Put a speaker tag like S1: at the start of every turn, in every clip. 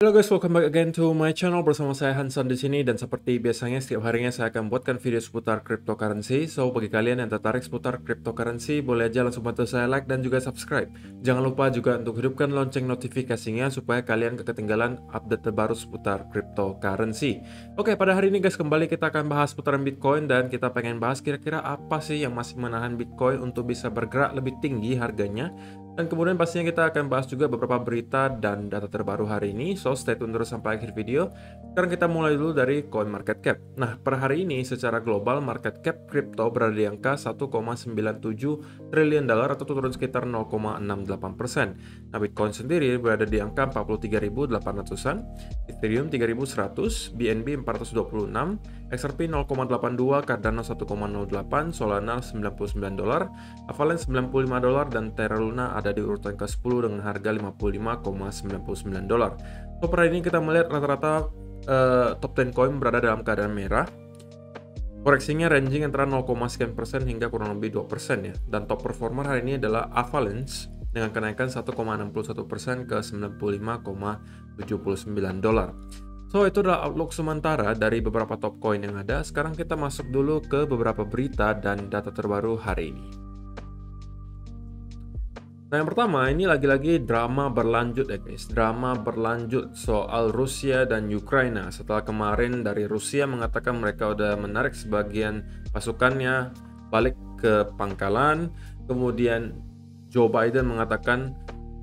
S1: Halo guys, welcome back again to my channel. Bersama saya Hansan di sini, dan seperti biasanya setiap harinya saya akan buatkan video seputar cryptocurrency. So bagi kalian yang tertarik seputar cryptocurrency, boleh aja langsung bantu saya like dan juga subscribe. Jangan lupa juga untuk hidupkan lonceng notifikasinya supaya kalian gak ketinggalan update terbaru seputar cryptocurrency. Oke, pada hari ini guys, kembali kita akan bahas seputaran Bitcoin, dan kita pengen bahas kira-kira apa sih yang masih menahan Bitcoin untuk bisa bergerak lebih tinggi harganya. Dan kemudian pastinya kita akan bahas juga beberapa berita dan data terbaru hari ini. So stay tune terus sampai akhir video. Sekarang kita mulai dulu dari CoinMarketCap. Nah, per hari ini secara global market cap kripto berada di angka 1,97 triliun dolar atau turun sekitar 0,68%. Nah, Bitcoin sendiri berada di angka 43.800-an, Ethereum 3.100, BNB 426, XRP 0,82, Cardano 1,08, Solana 99 dolar, Avalanche 95 dolar, dan Terra Luna ada di urutan ke-10 dengan harga 55,99 dolar. So, per hari ini kita melihat rata-rata top 10 coin berada dalam keadaan merah. Koreksinya ranging antara 0, sekian persen hingga kurang lebih 2% ya. Dan top performer hari ini adalah Avalanche dengan kenaikan 1,61% ke 95,79 dolar. So, itu adalah outlook sementara dari beberapa top coin yang ada. Sekarang kita masuk dulu ke beberapa berita dan data terbaru hari ini. Nah, yang pertama, ini lagi-lagi drama berlanjut ya guys. Drama berlanjut soal Rusia dan Ukraina. Setelah kemarin dari Rusia mengatakan mereka udah menarik sebagian pasukannya balik ke pangkalan. Kemudian Joe Biden mengatakan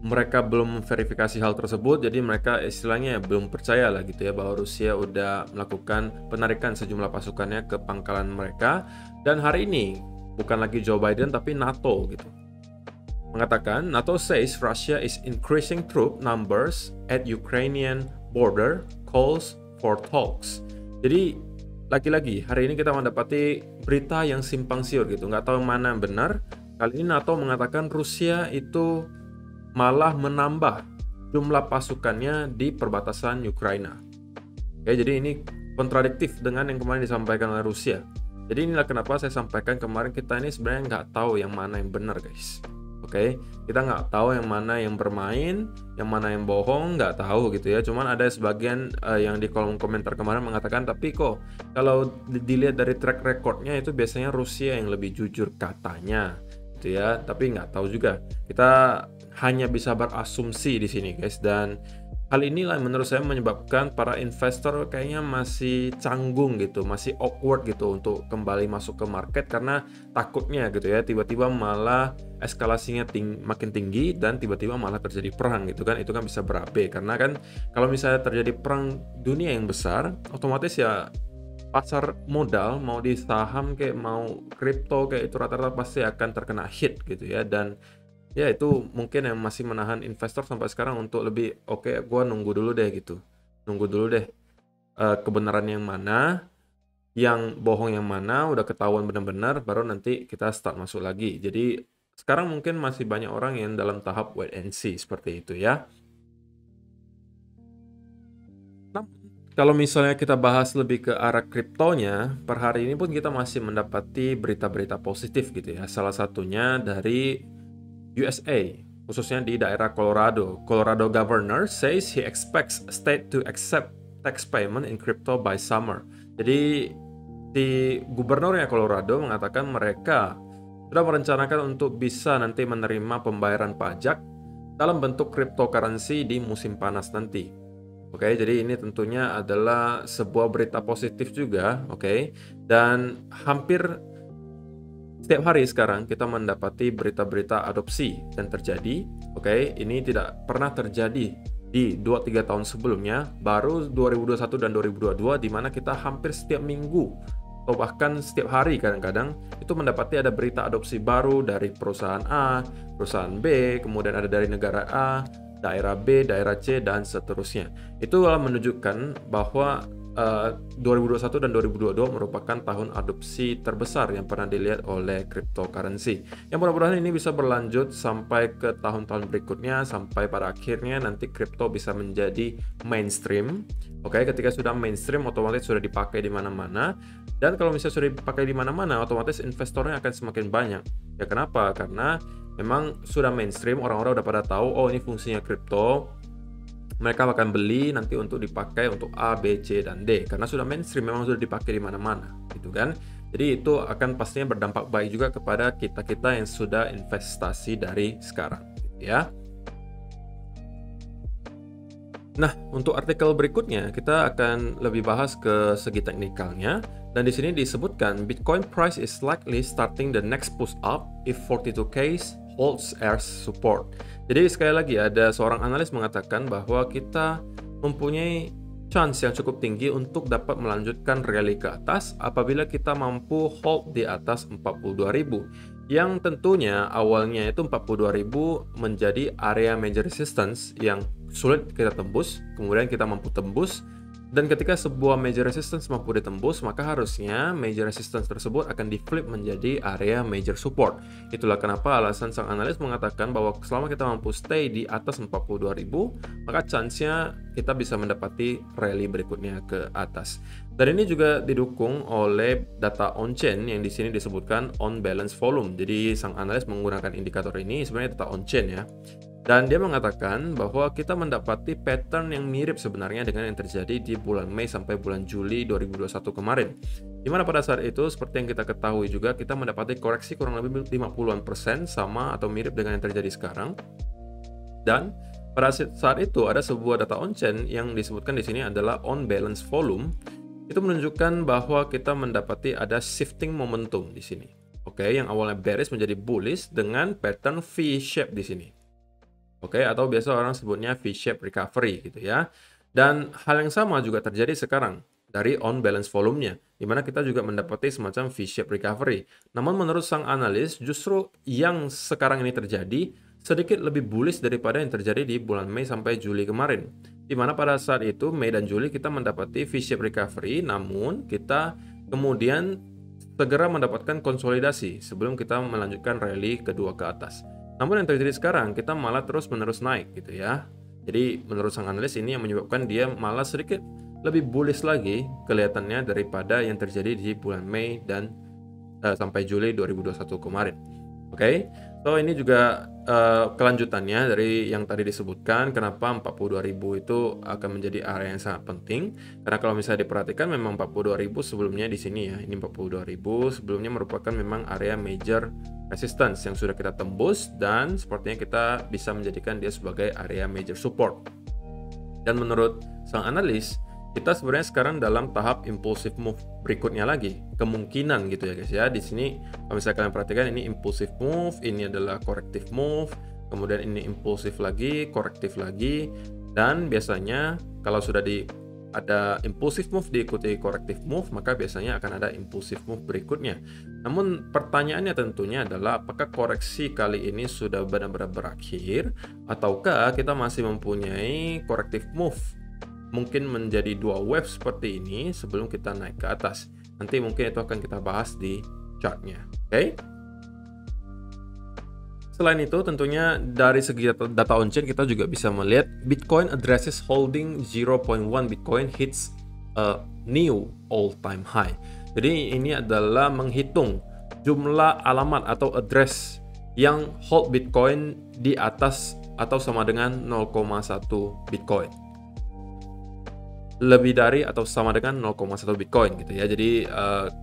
S1: mereka belum verifikasi hal tersebut, jadi mereka istilahnya belum percaya lah gitu ya bahwa Rusia udah melakukan penarikan sejumlah pasukannya ke pangkalan mereka. Dan hari ini bukan lagi Joe Biden tapi NATO gitu mengatakan, NATO says Russia is increasing troop numbers at Ukrainian border, calls for talks. Jadi lagi-lagi hari ini kita mendapati berita yang simpang siur gitu, nggak tahu mana yang benar. Kali ini NATO mengatakan Rusia itu malah menambah jumlah pasukannya di perbatasan Ukraina. Oke, jadi ini kontradiktif dengan yang kemarin disampaikan oleh Rusia. Jadi inilah kenapa saya sampaikan kemarin, kita ini sebenarnya nggak tahu yang mana yang benar guys. Oke, kita nggak tahu yang mana yang bermain, yang mana yang bohong, nggak tahu gitu ya. Cuman ada sebagian yang di kolom komentar kemarin mengatakan, tapi kok kalau dilihat dari track recordnya itu biasanya Rusia yang lebih jujur katanya gitu ya. Tapi nggak tahu juga. Kita hanya bisa berasumsi di sini guys, dan hal inilah menurut saya menyebabkan para investor kayaknya masih canggung gitu, masih awkward gitu untuk kembali masuk ke market, karena takutnya gitu ya tiba-tiba malah eskalasinya makin tinggi dan tiba-tiba malah terjadi perang gitu kan. Itu kan bisa berabe, karena kan kalau misalnya terjadi perang dunia yang besar, otomatis ya pasar modal mau di saham kayak mau kripto kayak itu rata-rata pasti akan terkena hit gitu ya. Dan ya itu mungkin yang masih menahan investor sampai sekarang untuk lebih oke, gue nunggu dulu deh gitu. Nunggu dulu deh kebenaran yang mana, yang bohong yang mana, udah ketahuan benar-benar baru nanti kita start masuk lagi. Jadi sekarang mungkin masih banyak orang yang dalam tahap wait and see seperti itu ya. Nah, kalau misalnya kita bahas lebih ke arah kriptonya, per hari ini pun kita masih mendapati berita-berita positif gitu ya. Salah satunya dari USA, khususnya di daerah Colorado. Colorado governor says he expects state to accept tax payment in crypto by summer. Jadi si gubernurnya Colorado mengatakan mereka sudah merencanakan untuk bisa nanti menerima pembayaran pajak dalam bentuk cryptocurrency di musim panas nanti. Oke, jadi ini tentunya adalah sebuah berita positif juga, oke. Dan hampir setiap hari sekarang kita mendapati berita-berita adopsi dan terjadi. Oke, ini tidak pernah terjadi di 2-3 tahun sebelumnya, baru 2021 dan 2022 di mana kita hampir setiap minggu atau bahkan setiap hari kadang-kadang itu mendapati ada berita adopsi baru dari perusahaan A, perusahaan B, kemudian ada dari negara A, daerah B, daerah C, dan seterusnya. Itu menunjukkan bahwa 2021 dan 2022 merupakan tahun adopsi terbesar yang pernah dilihat oleh cryptocurrency. Yang mudah-mudahan ini bisa berlanjut sampai ke tahun-tahun berikutnya, sampai pada akhirnya nanti crypto bisa menjadi mainstream. Oke, ketika sudah mainstream otomatis sudah dipakai di mana-mana. Dan kalau misalnya sudah dipakai di mana-mana, otomatis investornya akan semakin banyak. Ya kenapa? Karena memang sudah mainstream, orang-orang udah pada tahu, oh ini fungsinya crypto. mereka akan beli nanti untuk dipakai untuk A, B, C, dan D karena sudah mainstream, memang sudah dipakai di mana-mana gitu kan. Jadi itu akan pastinya berdampak baik juga kepada kita-kita yang sudah investasi dari sekarang gitu ya. Nah, untuk artikel berikutnya kita akan lebih bahas ke segi teknikalnya, dan di sini disebutkan Bitcoin price is likely starting the next push up if 42K holds as support. Jadi sekali lagi ada seorang analis mengatakan bahwa kita mempunyai chance yang cukup tinggi untuk dapat melanjutkan rally ke atas apabila kita mampu hold di atas 42.000, yang tentunya awalnya itu 42.000 menjadi area major resistance yang sulit kita tembus, kemudian kita mampu tembus, dan ketika sebuah major resistance mampu ditembus, maka harusnya major resistance tersebut akan di-flip menjadi area major support. Itulah kenapa alasan sang analis mengatakan bahwa selama kita mampu stay di atas 42.000, maka chance-nya kita bisa mendapati rally berikutnya ke atas. Dan ini juga didukung oleh data on-chain yang di sini disebutkan on balance volume. Jadi sang analis menggunakan indikator ini sebenarnya data on-chain ya. Dan dia mengatakan bahwa kita mendapati pattern yang mirip sebenarnya dengan yang terjadi di bulan Mei sampai bulan Juli 2021 kemarin. Dimana pada saat itu, seperti yang kita ketahui juga, kita mendapati koreksi kurang lebih 50-an% sama atau mirip dengan yang terjadi sekarang. Dan pada saat itu ada sebuah data on-chain yang disebutkan di sini adalah on balance volume. Itu menunjukkan bahwa kita mendapati ada shifting momentum di sini. Oke, yang awalnya bearish menjadi bullish dengan pattern V-shape di sini. Oke, atau biasa orang sebutnya V-shape recovery gitu ya. Dan hal yang sama juga terjadi sekarang dari on balance volumenya, di mana kita juga mendapati semacam V-shape recovery. Namun menurut sang analis, justru yang sekarang ini terjadi sedikit lebih bullish daripada yang terjadi di bulan Mei sampai Juli kemarin. Di mana pada saat itu Mei dan Juli kita mendapati V-shape recovery, namun kita kemudian segera mendapatkan konsolidasi sebelum kita melanjutkan rally kedua ke atas. Namun yang terjadi sekarang, kita malah terus-menerus naik gitu ya. Jadi menurut sang analis ini yang menyebabkan dia malah sedikit lebih bullish lagi kelihatannya daripada yang terjadi di bulan Mei dan sampai Juli 2021 kemarin. Oke, so ini juga kelanjutannya dari yang tadi disebutkan kenapa 42.000 itu akan menjadi area yang sangat penting. Karena kalau misalnya diperhatikan memang 42.000 sebelumnya di sini ya, ini 42.000 sebelumnya merupakan memang area major resistance yang sudah kita tembus dan sepertinya kita bisa menjadikan dia sebagai area major support. Dan menurut sang analis, kita sebenarnya sekarang dalam tahap impulsive move berikutnya lagi, kemungkinan gitu ya guys ya. Di sini kalau misalnya kalian perhatikan ini impulsive move, ini adalah corrective move, kemudian ini impulsif lagi, korektif lagi, dan biasanya kalau sudah ada impulsive move diikuti corrective move, maka biasanya akan ada impulsive move berikutnya. Namun pertanyaannya tentunya adalah apakah koreksi kali ini sudah benar-benar berakhir ataukah kita masih mempunyai corrective move mungkin menjadi dua wave seperti ini sebelum kita naik ke atas. Nanti mungkin itu akan kita bahas di chartnya. Oke? Selain itu tentunya dari segi data on-chain kita juga bisa melihat Bitcoin addresses holding 0.1 Bitcoin hits a new all-time high. Jadi ini adalah menghitung jumlah alamat atau address yang hold Bitcoin di atas atau sama dengan 0,1 Bitcoin. Lebih dari atau sama dengan 0,1 Bitcoin gitu ya. Jadi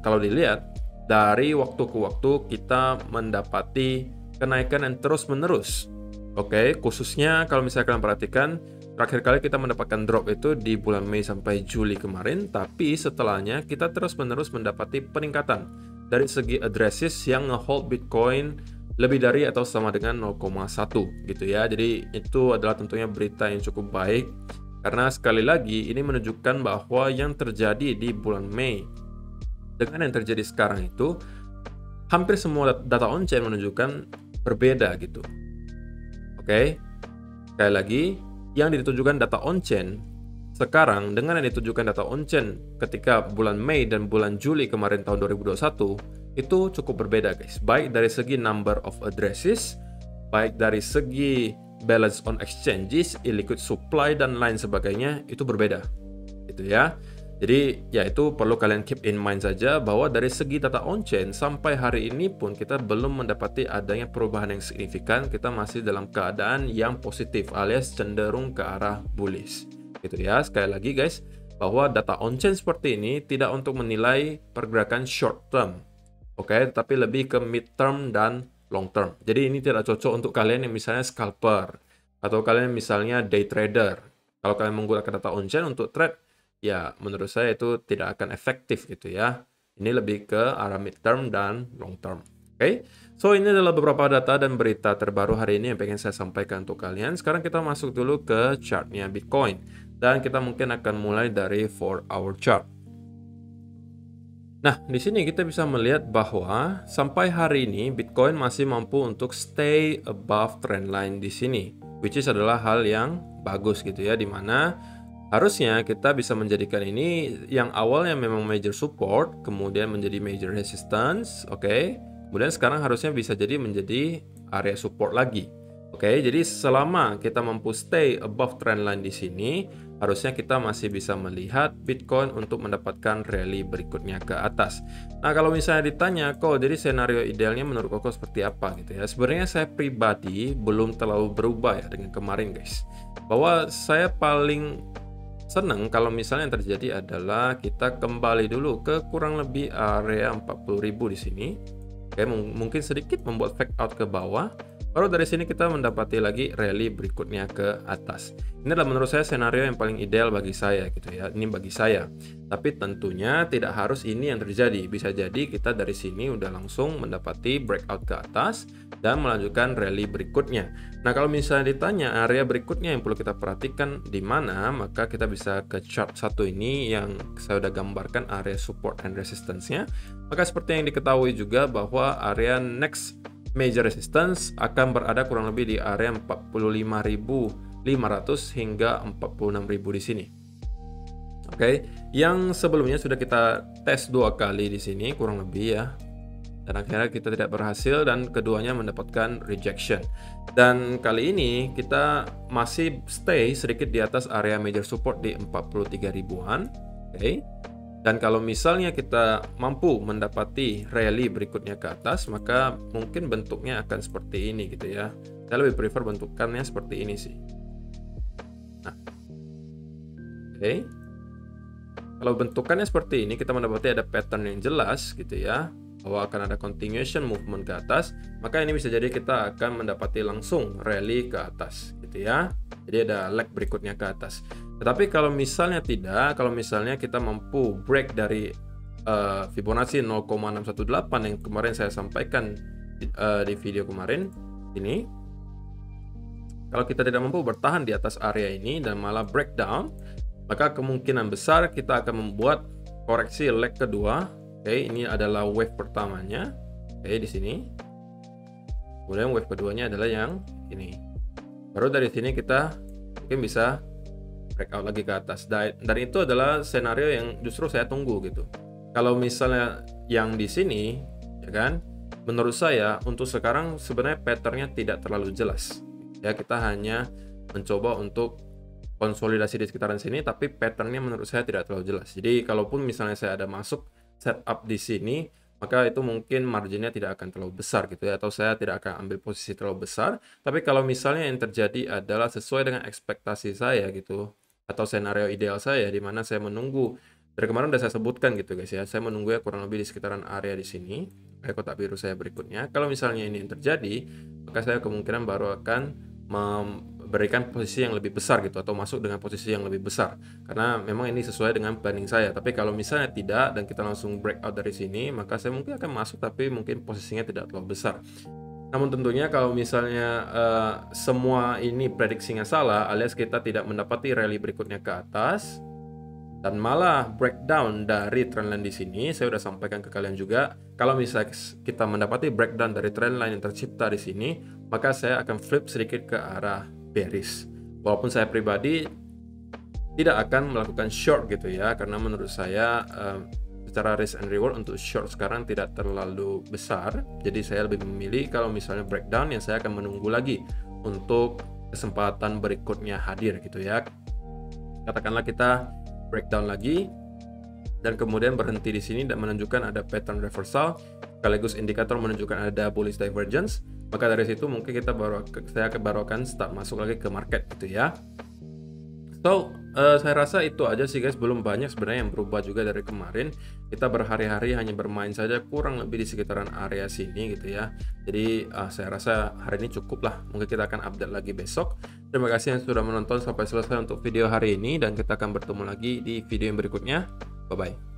S1: kalau dilihat dari waktu ke waktu kita mendapati kenaikan yang terus menerus. Oke, khususnya kalau misalnya kalian perhatikan terakhir kali kita mendapatkan drop itu di bulan Mei sampai Juli kemarin, tapi setelahnya kita terus menerus mendapati peningkatan dari segi addresses yang ngehold Bitcoin lebih dari atau sama dengan 0,1 gitu ya. Jadi itu adalah tentunya berita yang cukup baik. Karena sekali lagi ini menunjukkan bahwa yang terjadi di bulan Mei dengan yang terjadi sekarang itu hampir semua data on-chain menunjukkan berbeda gitu. Oke, sekali lagi yang ditunjukkan data on-chain sekarang dengan yang ditunjukkan data on-chain ketika bulan Mei dan bulan Juli kemarin tahun 2021 itu cukup berbeda guys. Baik dari segi number of addresses, baik dari segi balance on exchanges, illiquid supply dan lain sebagainya itu berbeda gitu ya. Jadi ya itu perlu kalian keep in mind saja bahwa dari segi data on-chain sampai hari ini pun kita belum mendapati adanya perubahan yang signifikan, kita masih dalam keadaan yang positif alias cenderung ke arah bullish. Gitu ya, sekali lagi guys, bahwa data on-chain seperti ini tidak untuk menilai pergerakan short term. Oke, tapi lebih ke mid term dan long term. Jadi ini tidak cocok untuk kalian yang misalnya scalper atau kalian misalnya day trader. Kalau kalian menggunakan data on-chain untuk trade, ya menurut saya itu tidak akan efektif gitu ya. Ini lebih ke arah mid term dan long term. Oke, so ini adalah beberapa data dan berita terbaru hari ini yang pengen saya sampaikan untuk kalian. Sekarang kita masuk dulu ke chartnya Bitcoin. Dan kita mungkin akan mulai dari 4-hour chart. Nah, di sini kita bisa melihat bahwa sampai hari ini Bitcoin masih mampu untuk stay above trend line di sini, which is adalah hal yang bagus gitu ya, dimana harusnya kita bisa menjadikan ini yang awalnya memang major support, kemudian menjadi major resistance, oke. Kemudian sekarang harusnya bisa jadi menjadi area support lagi. Oke, jadi selama kita mampu stay above trend line di sini, harusnya kita masih bisa melihat Bitcoin untuk mendapatkan rally berikutnya ke atas. Nah, kalau misalnya ditanya, kok jadi senario idealnya menurut Koko seperti apa gitu ya? Sebenarnya saya pribadi belum terlalu berubah ya dengan kemarin guys. Bahwa saya paling senang kalau misalnya yang terjadi adalah kita kembali dulu ke kurang lebih area 40.000 di sini. Oke, mungkin sedikit membuat fake out ke bawah. Baru dari sini kita mendapati lagi rally berikutnya ke atas. Ini adalah menurut saya senario yang paling ideal bagi saya gitu ya. Ini bagi saya. Tapi tentunya tidak harus ini yang terjadi. Bisa jadi kita dari sini udah langsung mendapati breakout ke atas dan melanjutkan rally berikutnya. Nah, kalau misalnya ditanya area berikutnya yang perlu kita perhatikan di mana, maka kita bisa ke chart satu ini yang saya udah gambarkan area support and resistance-nya. Maka seperti yang diketahui juga bahwa area next major resistance akan berada kurang lebih di area 45.500 hingga 46.000 di sini. Oke, yang sebelumnya sudah kita tes 2 kali di sini kurang lebih ya. Dan akhirnya kita tidak berhasil dan keduanya mendapatkan rejection. Dan kali ini kita masih stay sedikit di atas area major support di 43 ribuan. Oke. Dan kalau misalnya kita mampu mendapati rally berikutnya ke atas, maka mungkin bentuknya akan seperti ini gitu ya. Saya lebih prefer bentukannya seperti ini sih. Nah, oke. Kalau bentukannya seperti ini, kita mendapati ada pattern yang jelas gitu ya, bahwa akan ada continuation movement ke atas, maka ini bisa jadi kita akan mendapati langsung rally ke atas gitu ya. Jadi ada leg berikutnya ke atas. Tetapi kalau misalnya tidak, kalau misalnya kita mampu break dari Fibonacci 0,618 yang kemarin saya sampaikan di video kemarin ini, kalau kita tidak mampu bertahan di atas area ini dan malah breakdown, maka kemungkinan besar kita akan membuat koreksi leg kedua. Oke, ini adalah wave pertamanya. Oke, di sini. Kemudian wave keduanya adalah yang ini. Baru dari sini kita mungkin bisa breakout lagi ke atas. Dan itu adalah senario yang justru saya tunggu gitu. Kalau misalnya yang di sini, ya kan, menurut saya untuk sekarang sebenarnya patternnya tidak terlalu jelas. Ya, kita hanya mencoba untuk konsolidasi di sekitaran sini, tapi patternnya menurut saya tidak terlalu jelas. Jadi kalaupun misalnya saya ada masuk setup di sini, maka itu mungkin marginnya tidak akan terlalu besar gitu ya, atau saya tidak akan ambil posisi terlalu besar. Tapi kalau misalnya yang terjadi adalah sesuai dengan ekspektasi saya gitu, atau senario ideal saya, di mana saya menunggu, dari kemarin udah saya sebutkan gitu guys ya, saya menunggu ya kurang lebih di sekitaran area di sini, kayak kotak biru saya berikutnya. Kalau misalnya ini yang terjadi, maka saya kemungkinan baru akan memberikan posisi yang lebih besar gitu, atau masuk dengan posisi yang lebih besar, karena memang ini sesuai dengan planning saya. Tapi kalau misalnya tidak dan kita langsung breakout dari sini, maka saya mungkin akan masuk tapi mungkin posisinya tidak terlalu besar. Namun tentunya kalau misalnya semua ini prediksinya salah, alias kita tidak mendapati rally berikutnya ke atas dan malah breakdown dari trendline di sini, saya sudah sampaikan ke kalian juga, kalau misalnya kita mendapati breakdown dari trendline yang tercipta di sini, maka saya akan flip sedikit ke arah bearish. Walaupun saya pribadi tidak akan melakukan short gitu ya, karena menurut saya secara risk and reward untuk short sekarang tidak terlalu besar. Jadi saya lebih memilih kalau misalnya breakdown, yang saya akan menunggu lagi untuk kesempatan berikutnya hadir gitu ya. Katakanlah kita breakdown lagi dan kemudian berhenti di sini dan menunjukkan ada pattern reversal sekaligus indikator menunjukkan ada bullish divergence, maka dari situ mungkin saya baru akan start masuk lagi ke market gitu ya. So, saya rasa itu aja sih guys, belum banyak sebenarnya yang berubah juga dari kemarin. Kita berhari-hari hanya bermain saja kurang lebih di sekitaran area sini gitu ya. Jadi saya rasa hari ini cukup lah, mungkin kita akan update lagi besok. Terima kasih yang sudah menonton sampai selesai untuk video hari ini, dan kita akan bertemu lagi di video yang berikutnya. Bye-bye.